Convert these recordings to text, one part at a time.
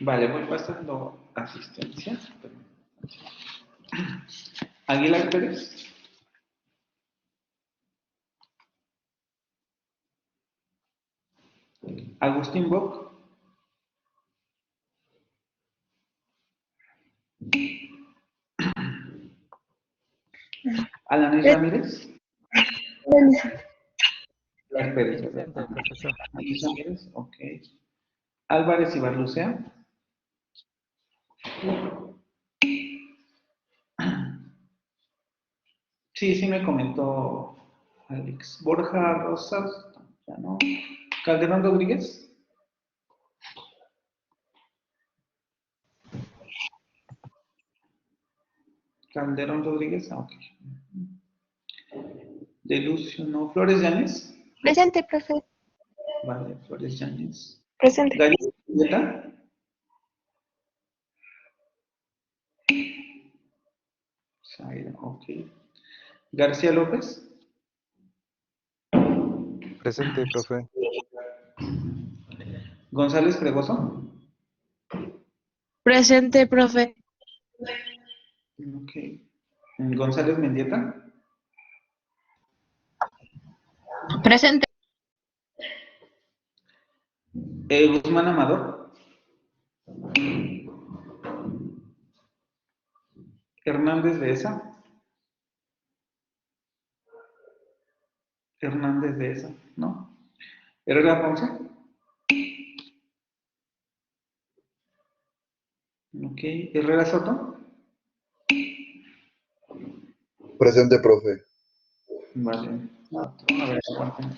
Vale, voy pasando asistencia. Aguilar Pérez. Agustín Bock. Alanis Ramírez. Aguilar Pérez, ¿verdad? Presente, profesor. Alanis Ramírez, ok. Álvarez Ibarlucea. Sí, sí me comentó Alex. Borja Rosas, ya no. Calderón Rodríguez. Calderón Rodríguez, ok. De Lucio, no. Flores Llanes. Presente, profe. Vale, Flores Llanes. Presente. Galicia Mendieta. Zaira, ok. García López. Presente, profe. González Fregoso. Presente, profe. Ok. González Mendieta. Presente. Guzmán Amador. Hernández de esa. Hernández de esa, ¿no? Herrera Ponce. Ok. Herrera Soto. Presente, profe. Vale. A ver, aguanten.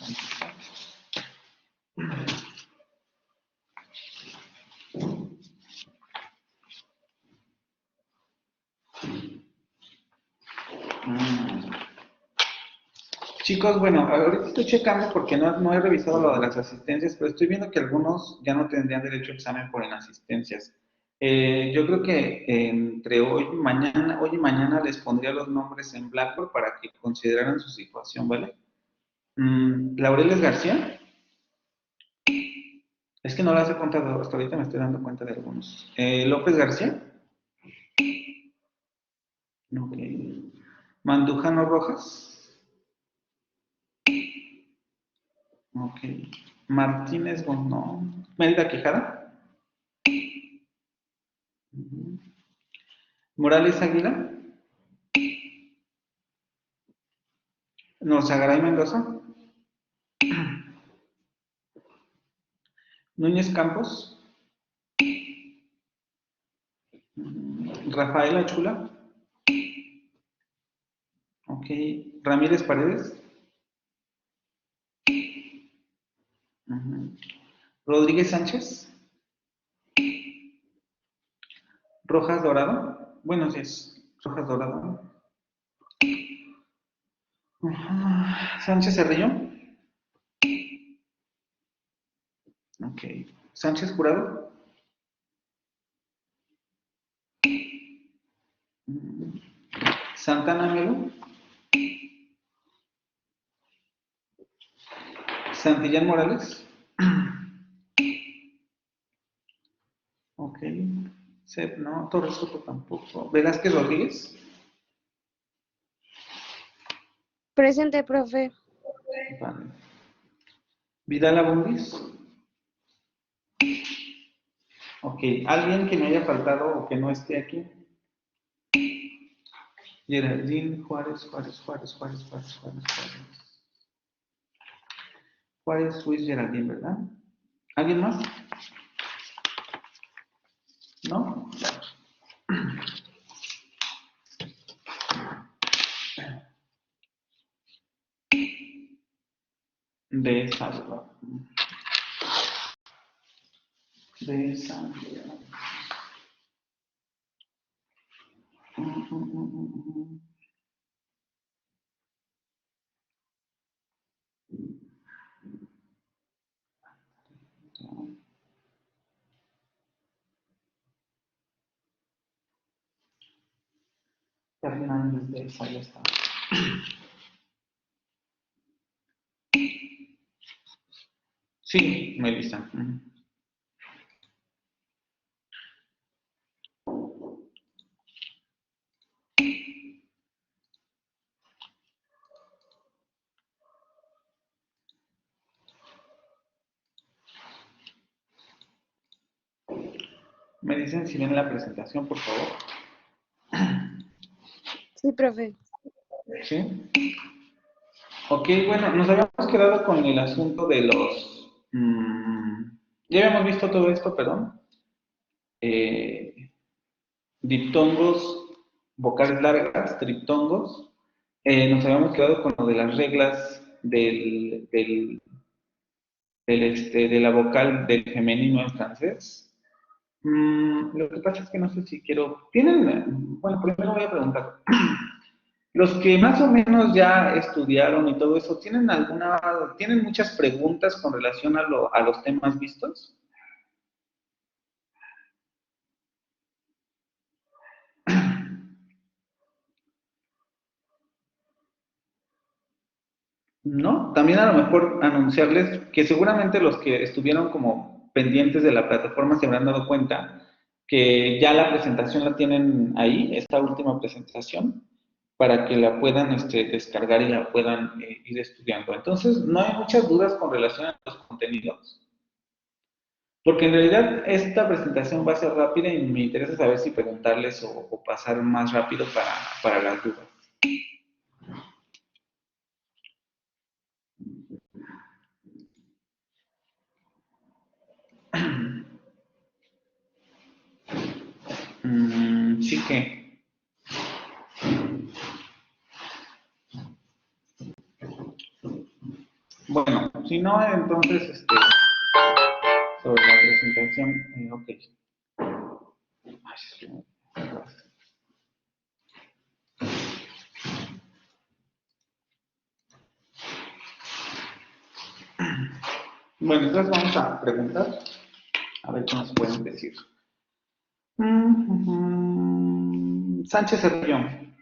Chicos, bueno, ahorita estoy checando porque no he revisado lo de las asistencias, pero estoy viendo que algunos ya no tendrían derecho a examen por inasistencias. Yo creo que entre hoy y mañana les pondría los nombres en Blackboard para que consideraran su situación, ¿vale? Laureles García. Es que no las he contado, hasta ahorita me estoy dando cuenta de algunos. López García. Ok. Mandujano Rojas. Ok. Martínez, no. Mérida Quijada. Morales Águila. Norzagaray Mendoza. Núñez Campos. Rafael Achula. Ok. Ramírez Paredes. Rodríguez Sánchez. Rojas Dorado. Bueno, sí es Rojas Dorado. Sánchez Cerrillo. Ok. Sánchez Jurado. Santana Melo. Santillán Morales. Ok. Sep, no. Torres Soto tampoco. Velázquez Rodríguez. Presente, profe. Vale. Vidal Abundis. Ok. ¿Alguien que me haya faltado o que no esté aquí? Geraldine Juárez. Juárez Luis Geraldine, ¿verdad? ¿Alguien más? ¿No? De Salva. De Salva. Fernández de esa, ya está. Sí, Melissa. Me dicen si ven la presentación, por favor. Sí, profe. ¿Sí? Ok, bueno, nos habíamos quedado con el asunto de los... ya habíamos visto todo esto, perdón. Diptongos, vocales largas, triptongos. Nos habíamos quedado con lo de las reglas de la vocal del femenino en francés. Lo que pasa es que no sé si quiero... Bueno, primero voy a preguntar. Los que más o menos ya estudiaron y todo eso, ¿tienen muchas preguntas con relación a los temas vistos? ¿No? También a lo mejor anunciarles que seguramente los que estuvieron como pendientes de la plataforma se habrán dado cuenta que ya la presentación la tienen ahí, esta última presentación, para que la puedan descargar y la puedan ir estudiando. Entonces, no hay muchas dudas con relación a los contenidos, porque en realidad esta presentación va a ser rápida y me interesa saber si preguntarles o pasar más rápido para las dudas. Sí que... Bueno, si no, entonces, sobre la presentación, ok. Ay, es que bueno, entonces vamos a preguntar, a ver qué nos pueden decir. Sánchez Cerrillón.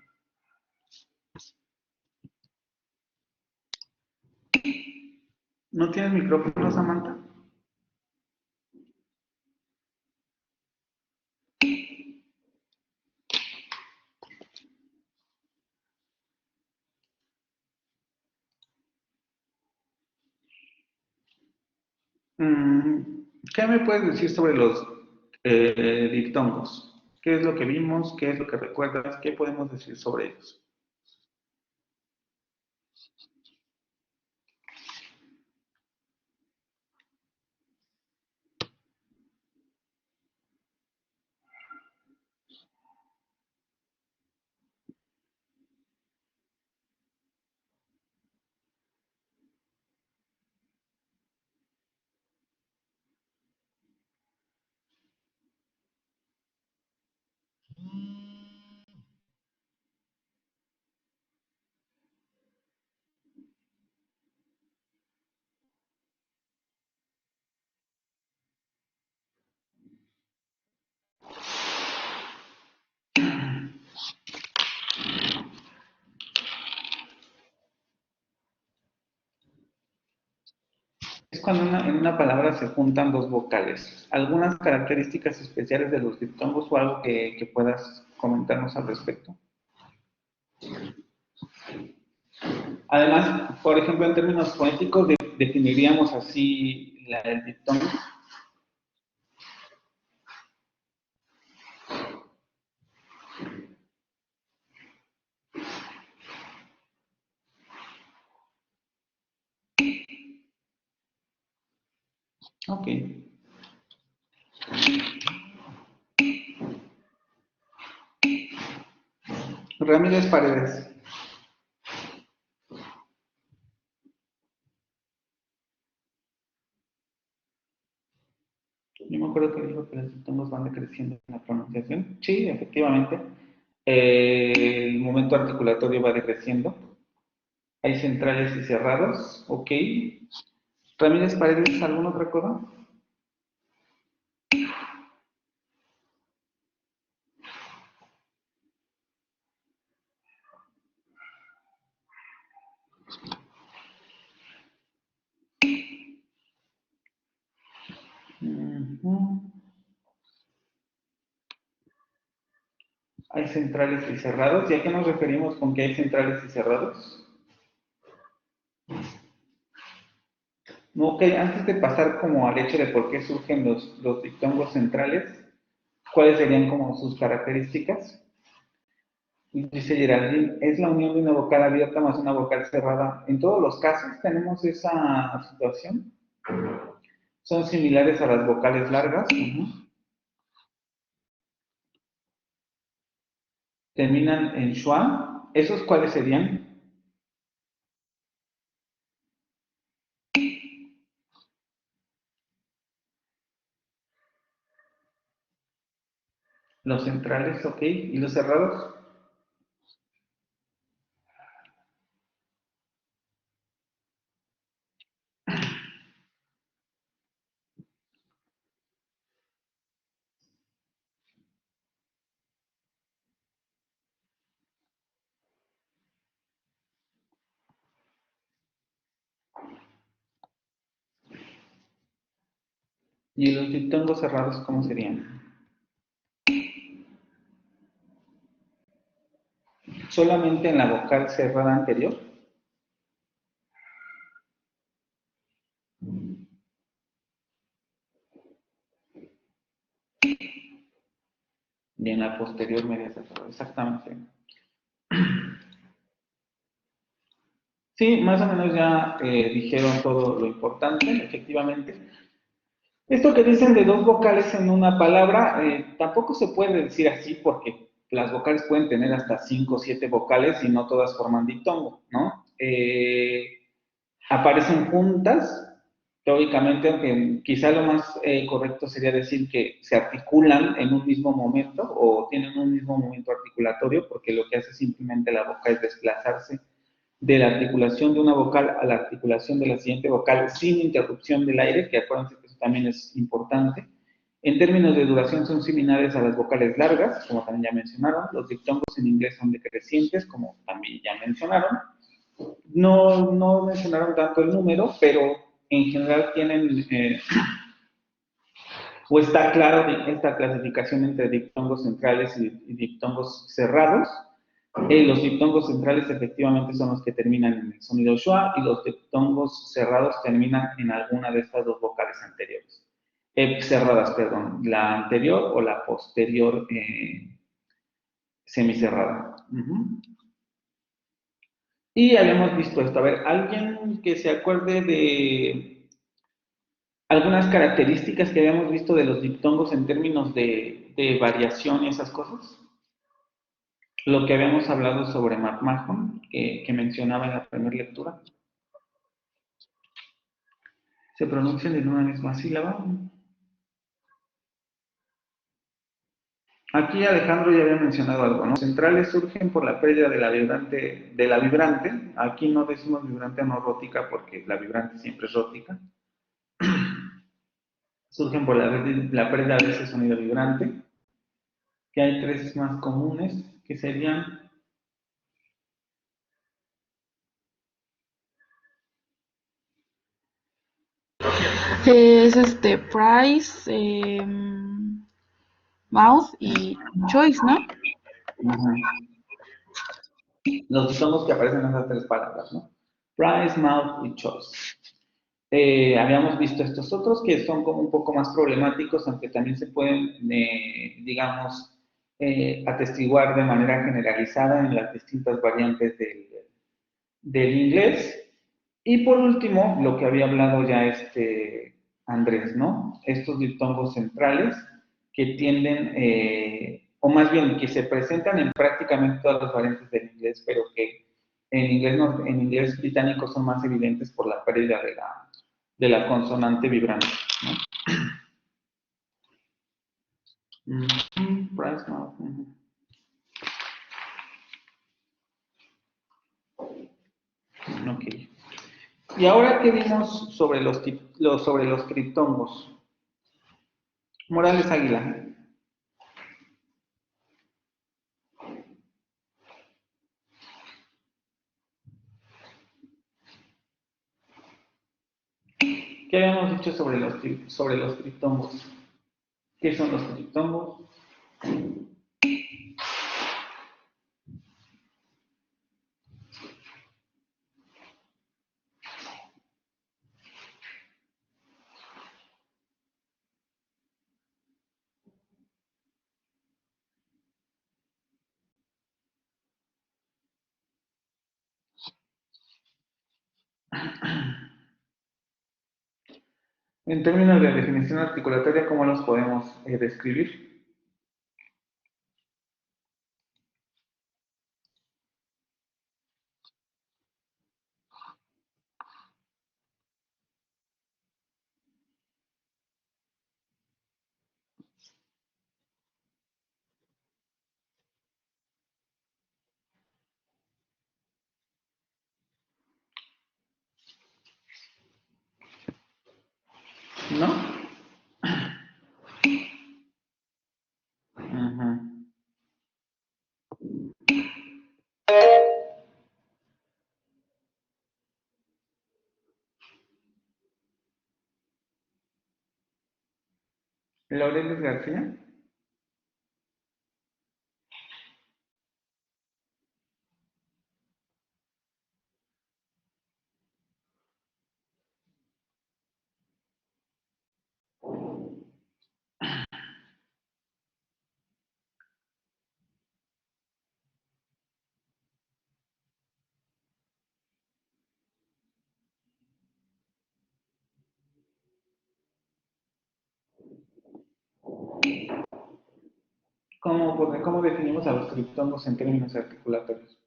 ¿No tienes micrófono, Samantha? ¿Qué me puedes decir sobre los diptongos? ¿Qué es lo que vimos? ¿Qué es lo que recuerdas? ¿Qué podemos decir sobre ellos? Es cuando en una palabra se juntan dos vocales. ¿Algunas características especiales de los diptongos o algo que puedas comentarnos al respecto? Además, por ejemplo, en términos fonéticos, definiríamos así el diptongo. Ok. Ramírez Paredes. Yo me acuerdo que dijo que los diptongos van decreciendo en la pronunciación. Sí, efectivamente. El momento articulatorio va decreciendo. Hay centrales y cerrados. Ok. Ramírez Paredes, ¿alguna otra cosa? Hay centrales y cerrados. ¿Y a qué nos referimos con que hay centrales y cerrados? No, ok, antes de pasar como al hecho de por qué surgen los diptongos centrales, ¿Cuáles serían como sus características? Dice Geraldine, es la unión de una vocal abierta más una vocal cerrada. En todos los casos tenemos esa situación. Son similares a las vocales largas. Terminan en schwa. ¿Esos cuáles serían? Los centrales, ok. ¿Y los cerrados? ¿Y los diptongos cerrados cómo serían? ¿Solamente en la vocal cerrada anterior? Y en la posterior media cerrada, exactamente. Sí, más o menos ya dijeron todo lo importante, efectivamente. Esto que dicen de dos vocales en una palabra, tampoco se puede decir así porque las vocales pueden tener hasta 5 o 7 vocales y no todas forman diptongo, ¿no? Aparecen juntas, teóricamente, aunque quizá lo más correcto sería decir que se articulan en un mismo momento o tienen un mismo momento articulatorio, porque lo que hace simplemente la boca es desplazarse de la articulación de una vocal a la articulación de la siguiente vocal sin interrupción del aire, que acuérdense que eso también es importante. En términos de duración son similares a las vocales largas, como también ya mencionaron. Los diptongos en inglés son decrecientes, como también ya mencionaron. No mencionaron tanto el número, pero en general tienen, o está claro esta clasificación entre diptongos centrales y diptongos cerrados. Los diptongos centrales efectivamente son los que terminan en el sonido schwa y los diptongos cerrados terminan en alguna de estas dos vocales anteriores. Cerradas, perdón, la anterior o la posterior semicerrada. Y habíamos visto esto. A ver, ¿alguien que se acuerde de algunas características que habíamos visto de los diptongos en términos de variación y esas cosas? Lo que habíamos hablado sobre McMahon, que mencionaba en la primera lectura. ¿Se pronuncian en una misma sílaba? Aquí Alejandro ya había mencionado algo, ¿no? Centrales surgen por la pérdida de la vibrante. Aquí no decimos vibrante no rótica porque la vibrante siempre es rótica. Surgen por la pérdida de ese sonido vibrante, que hay tres más comunes, que serían Es Price, Mouth y Choice, ¿no? los diptongos que aparecen en esas tres palabras, ¿no? Price, mouth y choice. Habíamos visto estos otros que son como un poco más problemáticos, aunque también se pueden, digamos, atestiguar de manera generalizada en las distintas variantes del inglés. Y por último, lo que había hablado ya Andrés, ¿no? Estos diptongos centrales que tienden, o más bien que se presentan en prácticamente todas las variantes del inglés, pero que en inglés británico son más evidentes por la pérdida de la consonante vibrante, ¿no? Price, no. Ok. Y ahora que vimos sobre sobre los triptongos. Morales Águila. ¿Qué habíamos dicho sobre los triptongos? ¿Qué son los triptongos? En términos de definición articulatoria, ¿cómo los podemos describir? ¿No? Ujú. Laureles García. ¿Cómo definimos a los triptongos en términos articulatorios?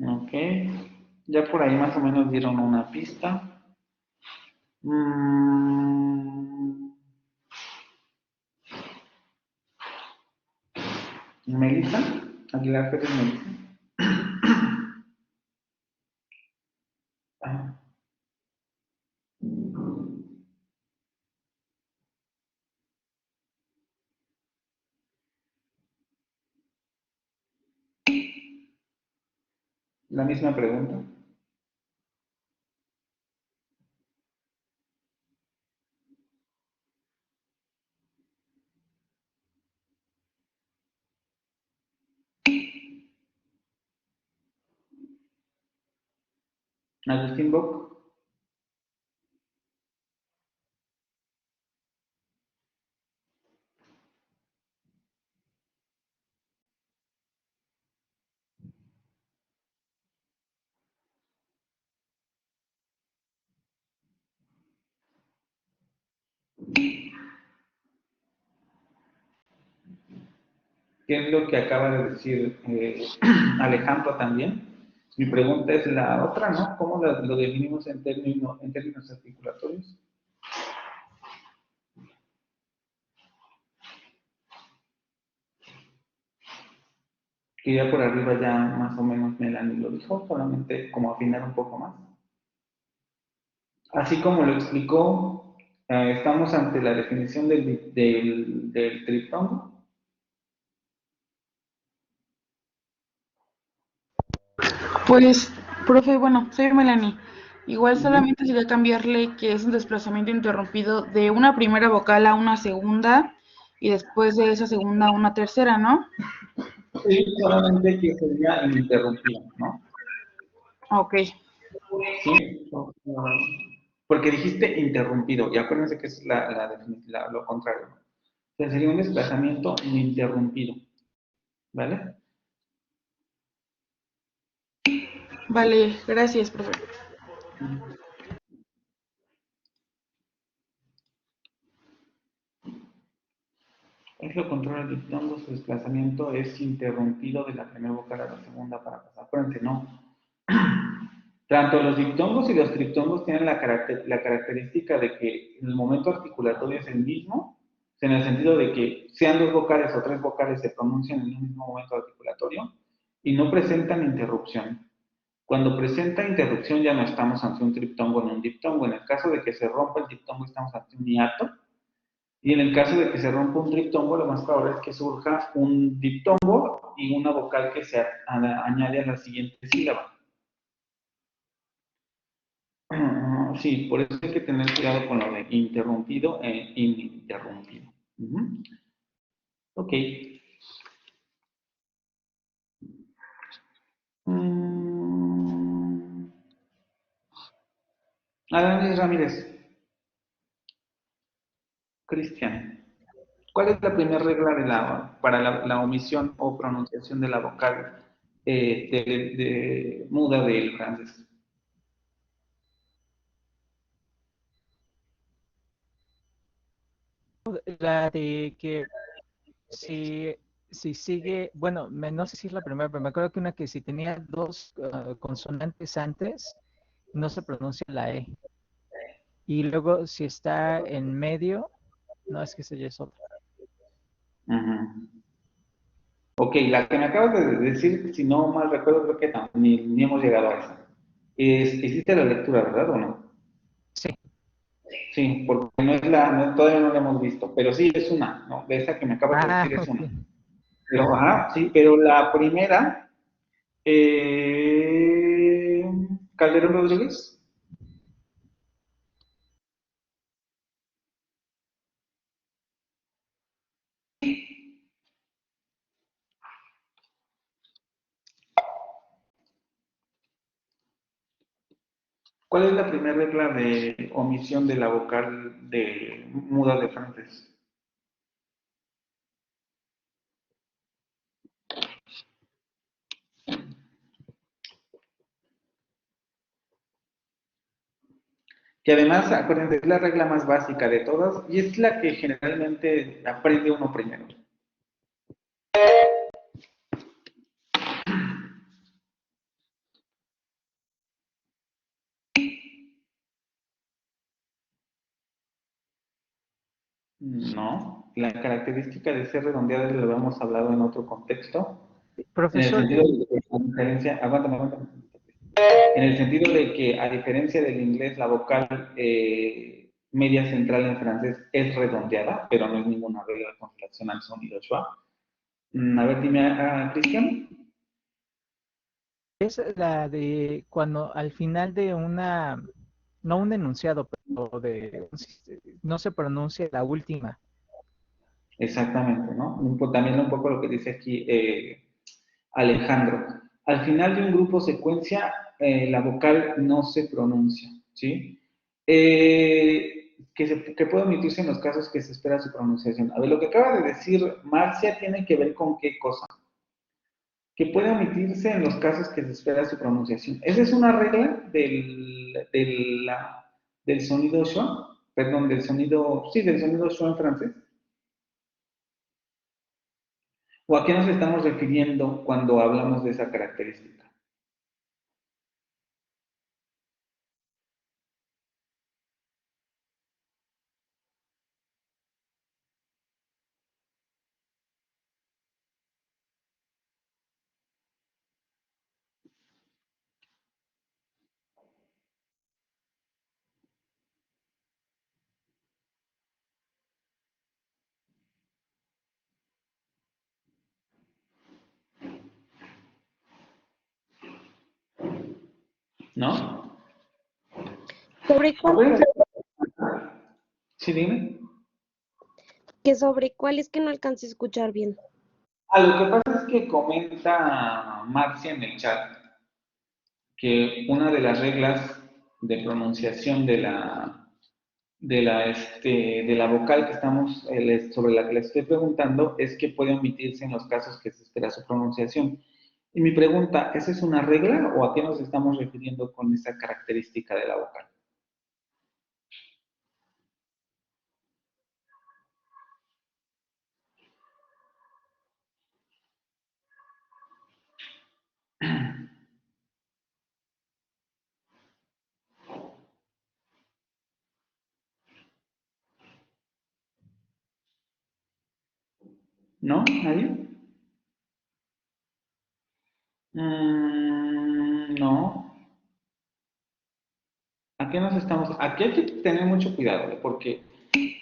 Ok. Ya por ahí más o menos dieron una pista. Mm, Melissa, Aguilar Pérez Melissa. Ah, la misma pregunta. Agustín Boc. ¿Qué es lo que acaba de decir Alejandro también? Mi pregunta es la otra, ¿no? ¿Cómo lo definimos en términos articulatorios? Que ya por arriba ya más o menos Melanie lo dijo, solamente como afinar un poco más. Así como lo explicó, estamos ante la definición del triptongo. Pues, profe, bueno, soy Melanie. Igual Ujú. solamente sería cambiarle que es un desplazamiento interrumpido de una primera vocal a una segunda y después de esa segunda a una tercera, ¿no? Sí, solamente que sería ininterrumpido, ¿no? Ok, Sí, porque dijiste interrumpido, y acuérdense que es lo contrario, ¿no? O sea, sería un desplazamiento ininterrumpido, ¿vale? vale, gracias, profe. Es lo contrario al diptongo, su desplazamiento es interrumpido de la primera vocal a la segunda para pasar. Acuérdense, no. Tanto los diptongos y los triptongos tienen la característica de que el momento articulatorio es el mismo, en el sentido de que sean dos vocales o tres vocales se pronuncian en un mismo momento articulatorio y no presentan interrupción. Cuando presenta interrupción ya no estamos ante un triptongo ni un diptongo. En el caso de que se rompa el diptongo estamos ante un hiato. Y en el caso de que se rompa un triptongo, lo más probable es que surja un diptongo y una vocal que se añade a la siguiente sílaba. ¿no? Sí, por eso hay que tener cuidado con lo de interrumpido e ininterrumpido. Ok. Mm, Adán Ramírez, Cristian, ¿cuál es la primera regla para la omisión o pronunciación de la vocal muda del francés? La de que si sigue, bueno, no sé si es la primera, pero me acuerdo que una que si tenía dos consonantes antes, no se pronuncia la E. Y luego si está en medio, no, es que esa ya es otra. Ujú. Ok, la que me acabas de decir, si no mal recuerdo, creo que ni hemos llegado a esa. Hiciste la lectura, ¿verdad o no? Sí. Sí, porque todavía no la hemos visto, pero sí es una, ¿no? De esa que me acabas de decir es Ok. una. Pero, ajá, sí, pero la primera, Calderón Rodríguez. ¿Cuál es la primera regla de omisión de la vocal de muda de francés? Que además, acuérdense, es la regla más básica de todas y es la que generalmente aprende uno primero. No, la característica de ser redondeada lo habíamos hablado en otro contexto, en el Profesor, sentido de que a diferencia, aguántame. En el sentido de que a diferencia del inglés, la vocal media central en francés es redondeada, pero no es ninguna regla con relación al sonido schwa. A ver, dime, Cristian. es la de cuando al final de no un enunciado, pero no se pronuncia la última. Exactamente, ¿no? También un poco lo que dice aquí Alejandro. Al final de un grupo secuencia, la vocal no se pronuncia, ¿sí? Que puede omitirse en los casos que se espera su pronunciación. A ver, lo que acaba de decir Marcia tiene que ver con qué cosa. Que puede omitirse en los casos que se espera su pronunciación. Esa es una regla del sonido schwa, perdón, del sonido schwa en francés. ¿O a qué nos estamos refiriendo cuando hablamos de esa característica? ¿No? ¿Sobre cuál, Acuérdense. profe? Sí, dime. Que sobre cuál es que no alcancé a escuchar bien. Lo que pasa es que comenta Marcia en el chat que una de las reglas de pronunciación de la vocal que estamos, sobre la que le estoy preguntando, es que puede omitirse en los casos que se espera su pronunciación. Y mi pregunta, ¿esa es una regla o a qué nos estamos refiriendo con esa característica de la vocal? ¿No? ¿Nadie? No. ¿A qué nos estamos? Aquí hay que tener mucho cuidado, porque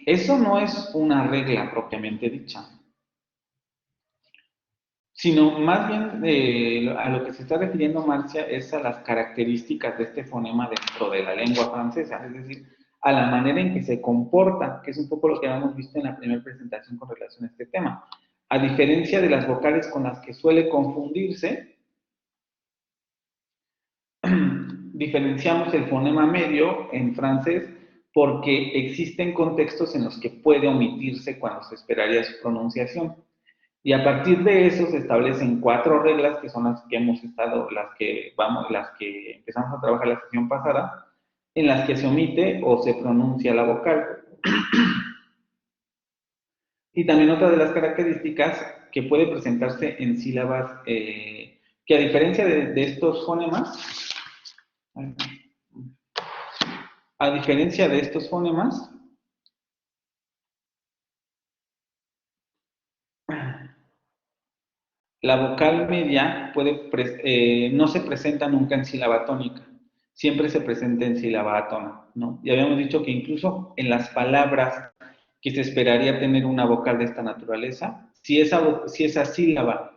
eso no es una regla propiamente dicha. sino más bien a lo que se está refiriendo Marcia es a las características de este fonema dentro de la lengua francesa, es decir, a la manera en que se comporta, que es un poco lo que habíamos visto en la primera presentación con relación a este tema. A diferencia de las vocales con las que suele confundirse, diferenciamos el fonema medio en francés porque existen contextos en los que puede omitirse cuando se esperaría su pronunciación. Y a partir de eso se establecen 4 reglas que son las que hemos estado, las que empezamos a trabajar la sesión pasada, en las que se omite o se pronuncia la vocal. Y también otra de las características que puede presentarse en sílabas que a diferencia de estos fonemas, la vocal media no se presenta nunca en sílaba tónica, siempre se presenta en sílaba átona, ¿no? Y habíamos dicho que incluso en las palabras que se esperaría tener una vocal de esta naturaleza, si esa sílaba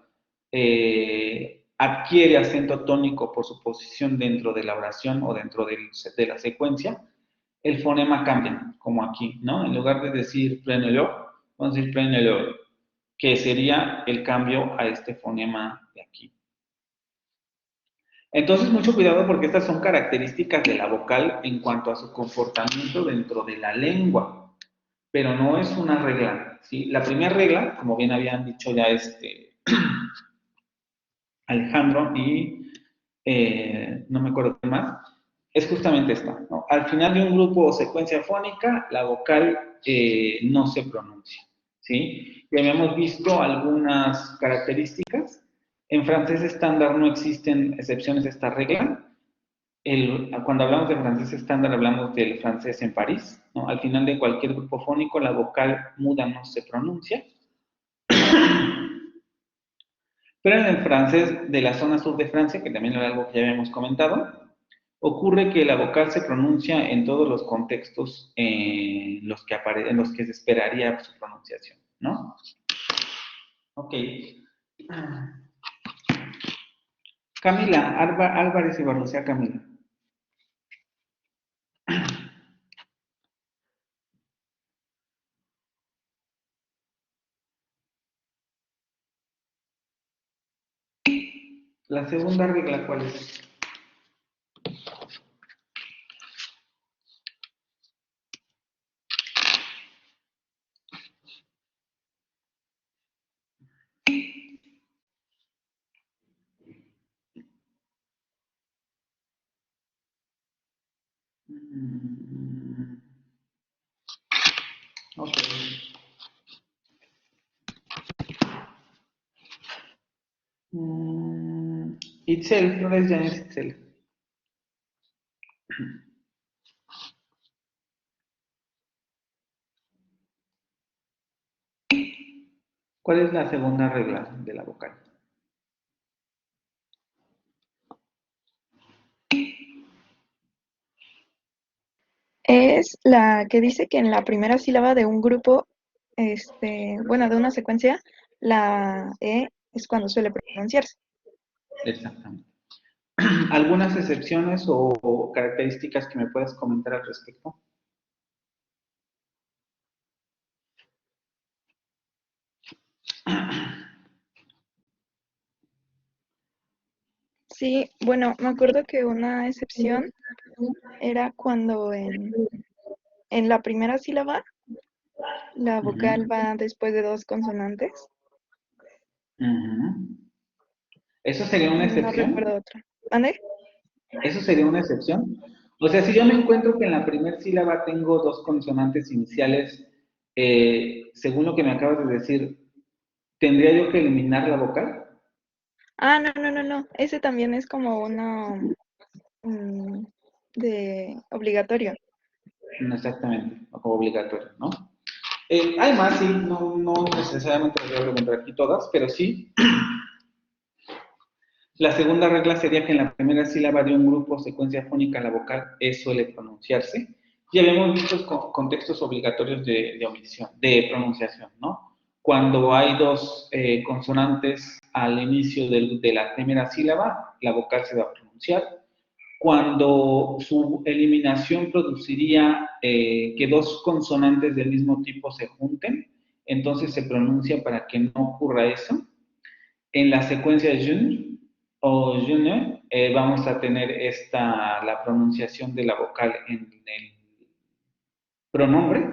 adquiere acento tónico por su posición dentro de la oración o dentro de la secuencia, el fonema cambia, como aquí, ¿no? En lugar de decir prenez-le, vamos a decir prenez-le, que sería el cambio a este fonema de aquí. Entonces, mucho cuidado porque estas son características de la vocal en cuanto a su comportamiento dentro de la lengua, pero no es una regla, ¿sí? La primera regla, como bien habían dicho ya Alejandro y no me acuerdo qué más, es justamente esta, ¿no? Al final de un grupo o secuencia fónica, la vocal no se pronuncia, ¿sí? Ya habíamos visto algunas características. En francés estándar no existen excepciones a esta regla. Cuando hablamos de francés estándar, hablamos del francés en París, ¿no? Al final de cualquier grupo fónico, la vocal muda no se pronuncia. Pero en el francés de la zona sur de Francia, que también era algo que ya habíamos comentado, ocurre que la vocal se pronuncia en todos los contextos en los que se esperaría su pronunciación, ¿no? Ok. Camila, Álvarez y Barlucea Camila. La segunda regla, ¿cuál es? Ok. Itzel, Flores Llanes Itzel. ¿Cuál es la segunda regla de la vocal? Es la que dice que en la primera sílaba de un grupo, bueno, de una secuencia, la E es cuando suele pronunciarse. Exactamente. ¿Algunas excepciones o características que me puedas comentar al respecto? Sí, bueno, me acuerdo que una excepción era cuando en la primera sílaba la vocal va después de 2 consonantes. ¿Eso sería una No excepción? recuerdo otra. ¿Ande? ¿Eso sería una excepción? O sea, si yo me encuentro que en la primera sílaba tengo 2 consonantes iniciales, según lo que me acabas de decir, ¿tendría yo que eliminar la vocal? Ah, no. Ese también es como uno de obligatorio. No exactamente, o como obligatorio, ¿no? Hay más, sí, no necesariamente les voy a preguntar aquí todas, pero sí. La segunda regla sería que en la primera sílaba de un grupo o secuencia fónica la vocal E suele pronunciarse. Ya habíamos visto contextos obligatorios de omisión, de pronunciación, ¿no? Cuando hay 2 consonantes al inicio de la primera sílaba, la vocal se va a pronunciar. Cuando su eliminación produciría que dos consonantes del mismo tipo se junten, entonces se pronuncia para que no ocurra eso. En la secuencia jun o june vamos a tener la pronunciación de la vocal en el pronombre.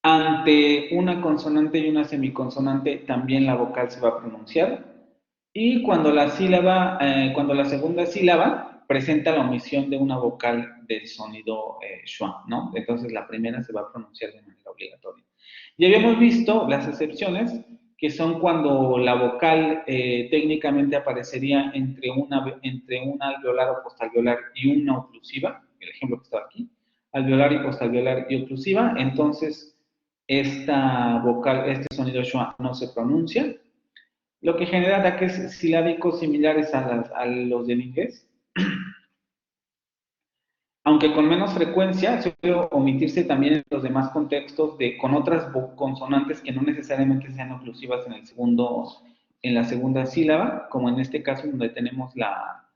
Ante una consonante y una semiconsonante también la vocal se va a pronunciar. Y cuando la segunda sílaba presenta la omisión de una vocal del sonido schwa, ¿no? Entonces la primera se va a pronunciar de manera obligatoria. Ya habíamos visto las excepciones, que son cuando la vocal técnicamente aparecería entre un alveolar o postalveolar y una oclusiva, el ejemplo que estaba aquí, alveolar y postalveolar y oclusiva, entonces esta vocal, este sonido schwa no se pronuncia, lo que genera ataques silábicos similares a los del inglés, aunque con menos frecuencia, suele omitirse también en los demás contextos con otras consonantes que no necesariamente sean oclusivas en la segunda sílaba, como en este caso donde tenemos la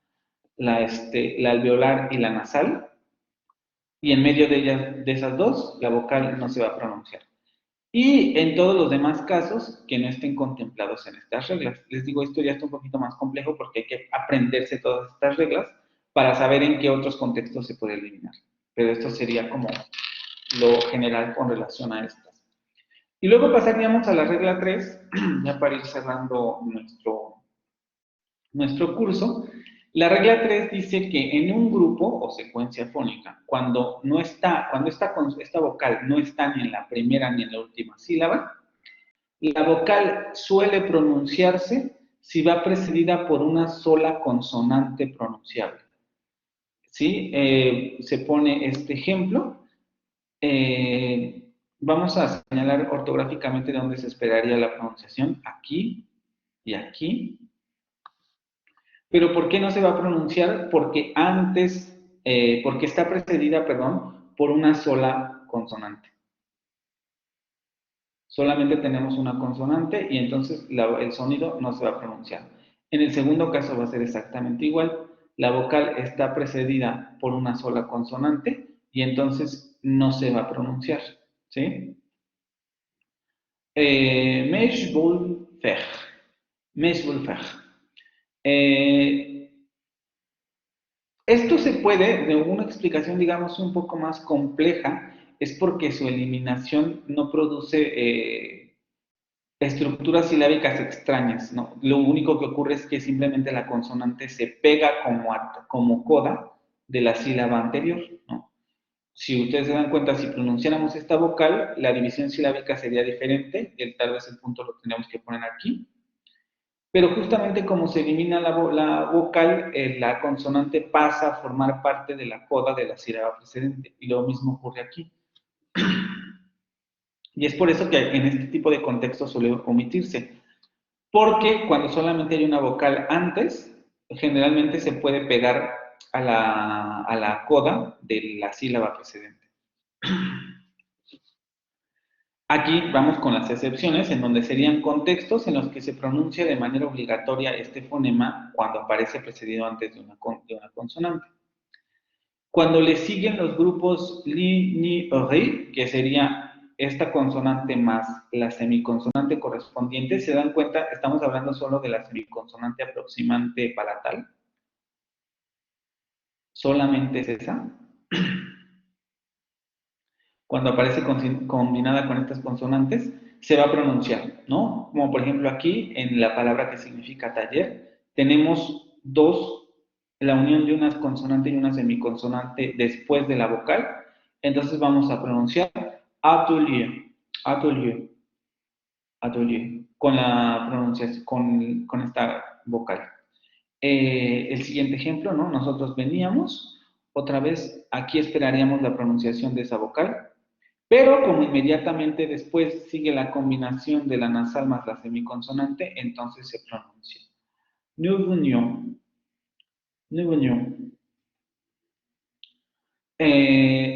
alveolar y la nasal, y en medio de esas dos, la vocal no se va a pronunciar. Y en todos los demás casos que no estén contemplados en estas reglas. Les digo, esto ya está un poquito más complejo porque hay que aprenderse todas estas reglas para saber en qué otros contextos se puede eliminar. Pero esto sería como lo general con relación a estas. Y luego pasaríamos a la regla 3, ya para ir cerrando nuestro curso. La regla 3 dice que en un grupo o secuencia fónica, cuando esta vocal no está ni en la primera ni en la última sílaba, la vocal suele pronunciarse si va precedida por una sola consonante pronunciable. ¿Sí? Se pone este ejemplo. Vamos a señalar ortográficamente de dónde se esperaría la pronunciación, aquí y aquí. Pero ¿por qué no se va a pronunciar? Porque está precedida, por una sola consonante. Solamente tenemos una consonante y entonces el sonido no se va a pronunciar. En el segundo caso va a ser exactamente igual. La vocal está precedida por una sola consonante y entonces no se va a pronunciar. ¿Sí? Meix vol fer. Meix vol fer. Esto se puede, de una explicación, digamos, un poco más compleja, es porque su eliminación no produce estructuras silábicas extrañas, ¿no? Lo único que ocurre es que simplemente la consonante se pega como coda de la sílaba anterior, ¿no? Si ustedes se dan cuenta, si pronunciáramos esta vocal, la división silábica sería diferente, tal vez el punto lo tendríamos que poner aquí. Pero justamente como se elimina la vocal, la consonante pasa a formar parte de la coda de la sílaba precedente. Y lo mismo ocurre aquí. Y es por eso que en este tipo de contextos suele omitirse. Porque cuando solamente hay una vocal antes, generalmente se puede pegar a la coda de la sílaba precedente. Aquí vamos con las excepciones, en donde serían contextos en los que se pronuncia de manera obligatoria este fonema cuando aparece precedido antes de una consonante. Cuando le siguen los grupos li, ni, ri, que sería esta consonante más la semiconsonante correspondiente, se dan cuenta, estamos hablando solo de la semiconsonante aproximante palatal. Solamente es esa. Cuando aparece combinada con estas consonantes, se va a pronunciar, ¿no? Como por ejemplo aquí, en la palabra que significa taller, tenemos la unión de una consonante y una semiconsonante después de la vocal, entonces vamos a pronunciar atelier, atelier, atelier, con la pronunciación, con esta vocal. El siguiente ejemplo, ¿no? Nosotros veníamos, otra vez, aquí esperaríamos la pronunciación de esa vocal, pero como inmediatamente después sigue la combinación de la nasal más la semiconsonante, entonces se pronuncia. Nous venions. Nous venions.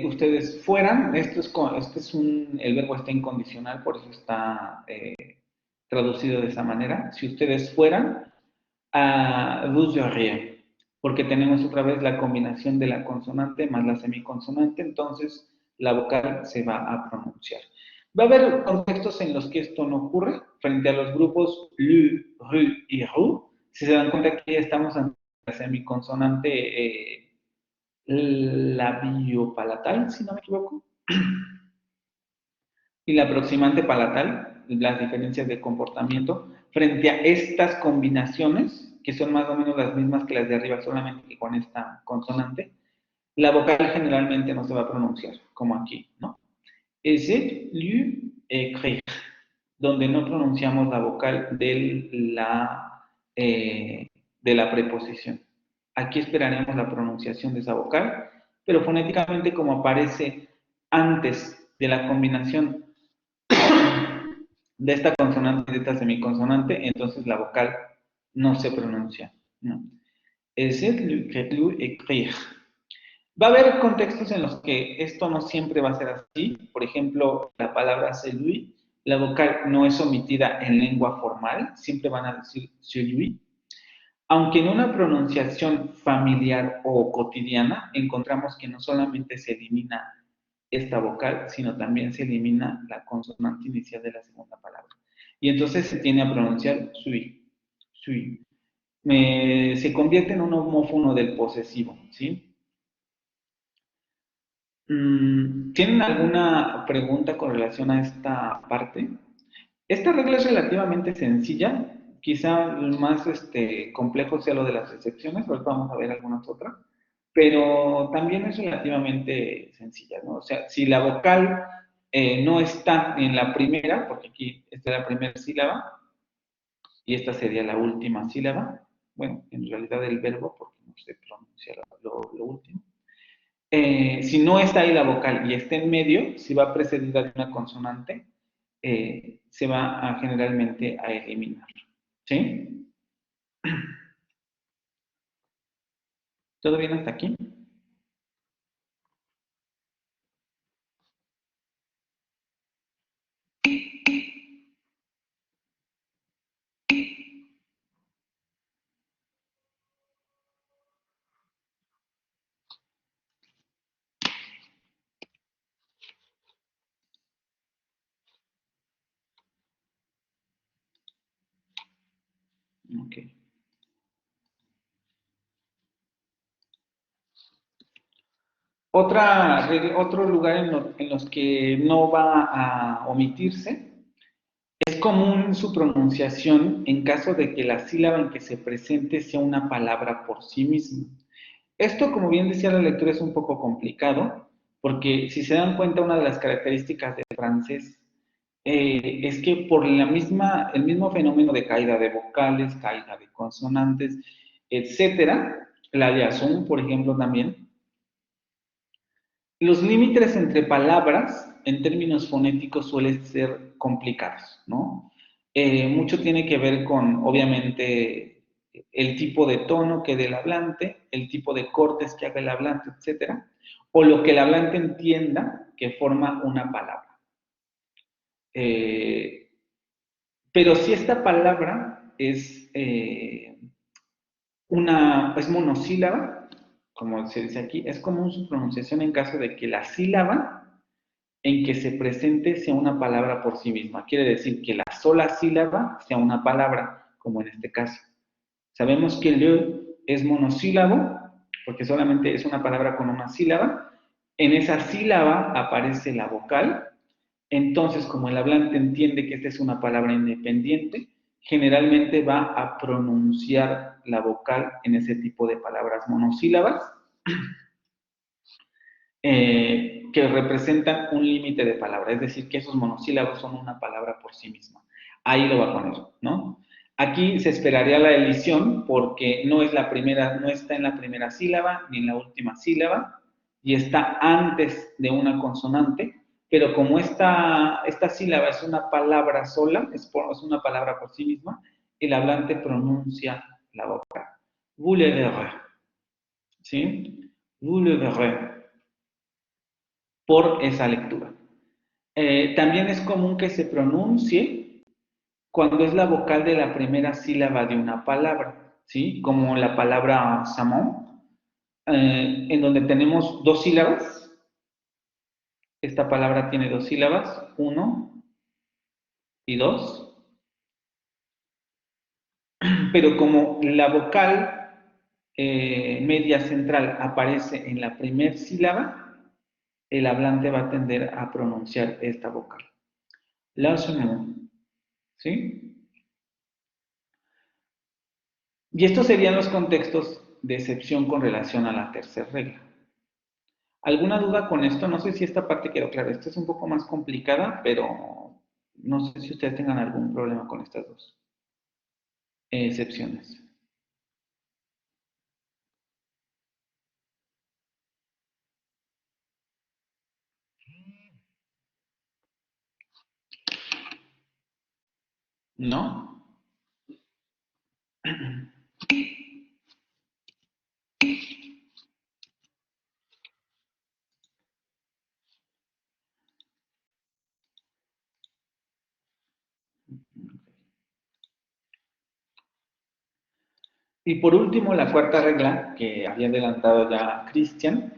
Ustedes fueran, el verbo está incondicional, por eso está traducido de esa manera. Si ustedes fueran a vous auriez, porque tenemos otra vez la combinación de la consonante más la semiconsonante, entonces la vocal se va a pronunciar. Va a haber contextos en los que esto no ocurre, frente a los grupos lu, ru y ru. Si se dan cuenta que ya estamos ante la semiconsonante labiopalatal, si no me equivoco, y la aproximante palatal, las diferencias de comportamiento, frente a estas combinaciones, que son más o menos las mismas que las de arriba, solamente que con esta consonante, la vocal generalmente no se va a pronunciar, como aquí, ¿no? Essayer, lu, écrire, donde no pronunciamos la vocal de la preposición. Aquí esperaremos la pronunciación de esa vocal, pero fonéticamente como aparece antes de la combinación de esta consonante y de esta semiconsonante, entonces la vocal no se pronuncia, ¿no? Essayer, lu, écrire. Va a haber contextos en los que esto no siempre va a ser así. Por ejemplo, la palabra celui, la vocal no es omitida en lengua formal, siempre van a decir celui. Aunque en una pronunciación familiar o cotidiana encontramos que no solamente se elimina esta vocal, sino también se elimina la consonante inicial de la segunda palabra. Y entonces se tiene a pronunciar sui, sui. Se convierte en un homófono del posesivo, ¿sí? ¿Tienen alguna pregunta con relación a esta parte? Esta regla es relativamente sencilla, quizá el más complejo sea lo de las excepciones, ahorita vamos a ver algunas otras, pero también es relativamente sencilla, ¿no? O sea, si la vocal no está en la primera, porque aquí está la primera sílaba, y esta sería la última sílaba, bueno, en realidad el verbo, porque no se pronuncia lo último. Si no está ahí la vocal y está en medio, si va precedida de una consonante, se va generalmente a eliminar. ¿Sí? ¿Todo bien hasta aquí? Ok. Otro lugar en los que no va a omitirse, es común su pronunciación en caso de que la sílaba en que se presente sea una palabra por sí misma. Esto, como bien decía la lectura, es un poco complicado, porque si se dan cuenta, una de las características del francés es que por el mismo fenómeno de caída de vocales, caída de consonantes, etcétera, la liazón, por ejemplo, también, los límites entre palabras en términos fonéticos suelen ser complicados, ¿no? Mucho tiene que ver con, obviamente, el tipo de tono que dé el hablante, el tipo de cortes que haga el hablante, etcétera, o lo que el hablante entienda que forma una palabra. Pero si esta palabra es monosílaba, como se dice aquí, es común su pronunciación en caso de que la sílaba en que se presente sea una palabra por sí misma. Quiere decir que la sola sílaba sea una palabra, como en este caso. Sabemos que le es monosílabo, porque solamente es una palabra con una sílaba. En esa sílaba aparece la vocal. Entonces, como el hablante entiende que esta es una palabra independiente, generalmente va a pronunciar la vocal en ese tipo de palabras monosílabas, que representan un límite de palabra, es decir, que esos monosílabos son una palabra por sí misma. Ahí lo va a poner, ¿no? Aquí se esperaría la elisión porque no está en la primera sílaba ni en la última sílaba y está antes de una consonante, pero como esta sílaba es una palabra sola, es una palabra por sí misma, el hablante pronuncia la vocal. Vous le verrez. ¿Sí? Vous le verrez. Por esa lectura. También es común que se pronuncie cuando es la vocal de la primera sílaba de una palabra, ¿sí? Como la palabra salmón, en donde tenemos dos sílabas. Esta palabra tiene dos sílabas, 1 y 2. Pero como la vocal media central aparece en la primera sílaba, el hablante va a tender a pronunciar esta vocal. La salmón, ¿sí? Y estos serían los contextos de excepción con relación a la tercera regla. ¿Alguna duda con esto? No sé si esta parte quedó clara. Esta es un poco más complicada, pero no sé si ustedes tengan algún problema con estas dos excepciones. ¿No? Y por último, la cuarta regla, que había adelantado ya Cristian.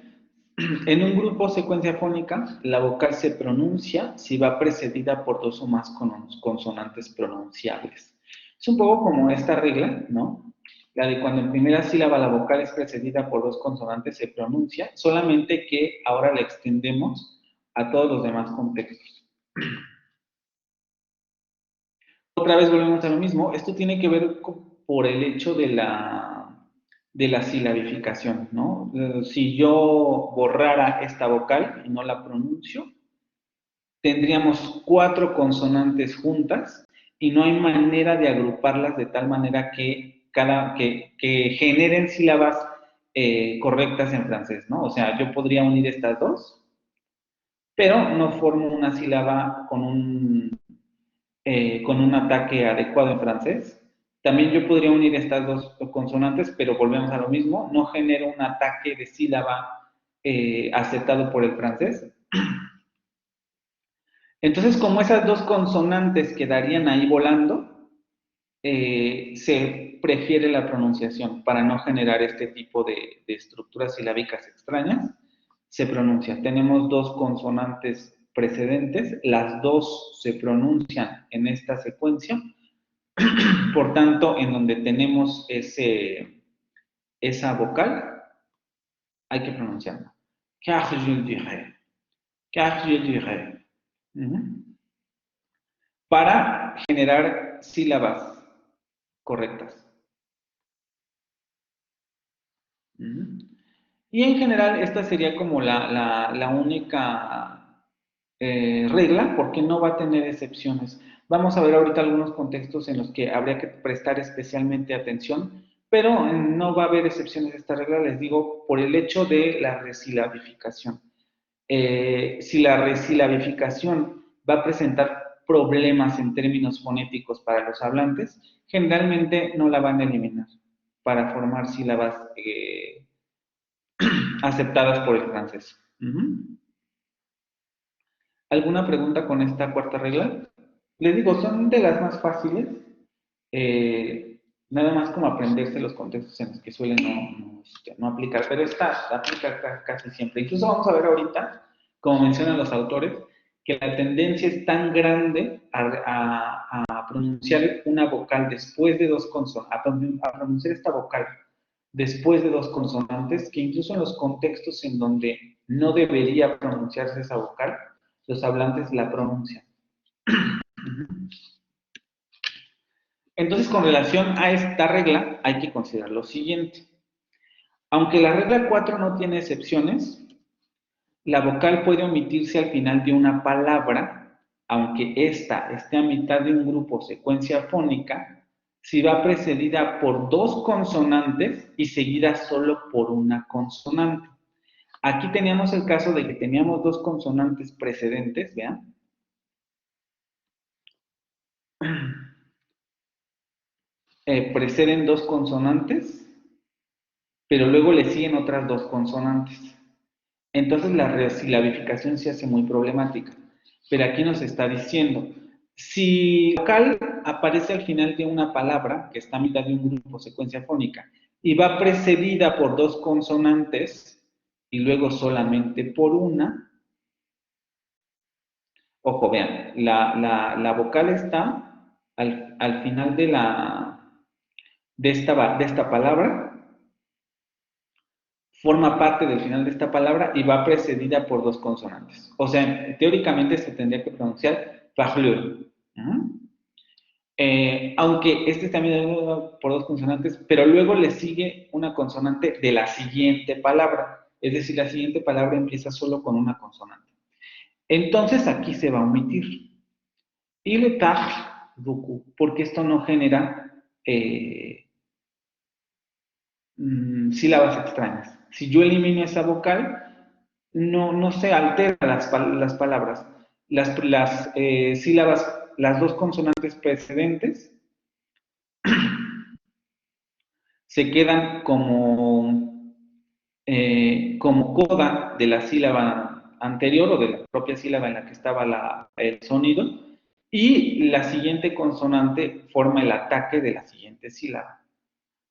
En un grupo secuencia fónica, la vocal se pronuncia si va precedida por dos o más consonantes pronunciables. Es un poco como esta regla, ¿no? La de cuando en primera sílaba la vocal es precedida por dos consonantes se pronuncia, solamente que ahora la extendemos a todos los demás contextos. Otra vez volvemos a lo mismo, esto tiene que ver por el hecho de la silabificación, ¿no? Si yo borrara esta vocal y no la pronuncio, tendríamos 4 consonantes juntas y no hay manera de agruparlas de tal manera que generen sílabas correctas en francés, ¿no? O sea, yo podría unir estas dos, pero no formo una sílaba con un ataque adecuado en francés. También yo podría unir estas dos consonantes, pero volvemos a lo mismo, no genero un ataque de sílaba aceptado por el francés. Entonces, como esas dos consonantes quedarían ahí volando, se prefiere la pronunciación para no generar este tipo de estructuras silábicas extrañas. Se pronuncia. Tenemos dos consonantes precedentes, las dos se pronuncian en esta secuencia. Por tanto, en donde tenemos esa vocal, hay que pronunciarla. Car je dirais. Car je dirais. Para generar sílabas correctas. Y en general, esta sería como la única regla, porque no va a tener excepciones. Vamos a ver ahorita algunos contextos en los que habría que prestar especialmente atención, pero no va a haber excepciones a esta regla, les digo, por el hecho de la resilabificación. Si la resilabificación va a presentar problemas en términos fonéticos para los hablantes, generalmente no la van a eliminar para formar sílabas aceptadas por el francés. ¿Alguna pregunta con esta cuarta regla? Les digo, son de las más fáciles, nada más como aprenderse los contextos en los que suelen no aplicar, pero esta aplica casi siempre. Incluso vamos a ver ahorita, como mencionan los autores, que la tendencia es tan grande a pronunciar una vocal después de dos consonantes, a pronunciar esta vocal después de dos consonantes, que incluso en los contextos en donde no debería pronunciarse esa vocal, los hablantes la pronuncian. Entonces, con relación a esta regla, hay que considerar lo siguiente. Aunque la regla 4 no tiene excepciones, la vocal puede omitirse al final de una palabra, aunque ésta esté a mitad de un grupo o secuencia fónica, si va precedida por dos consonantes y seguida solo por una consonante. Aquí teníamos el caso de que teníamos dos consonantes precedentes, ¿vean? Preceden dos consonantes, pero luego le siguen otras dos consonantes. Entonces la resilabificación se hace muy problemática. Pero aquí nos está diciendo, si la vocal aparece al final de una palabra que está a mitad de un grupo, secuencia fónica, y va precedida por dos consonantes y luego solamente por una. Ojo, vean, la vocal está al final de esta palabra, forma parte del final de esta palabra y va precedida por dos consonantes. O sea, teóricamente se tendría que pronunciar parleur. Aunque este está mediado por dos consonantes, pero luego le sigue una consonante de la siguiente palabra. Es decir, la siguiente palabra empieza solo con una consonante. Entonces aquí se va a omitir. Il parle beaucoup, porque esto no genera sílabas extrañas. Si yo elimino esa vocal, no se alteran las palabras. Las sílabas, las dos consonantes precedentes, se quedan como coda de la sílaba anterior o de la propia sílaba en la que estaba el sonido, y la siguiente consonante forma el ataque de la siguiente sílaba.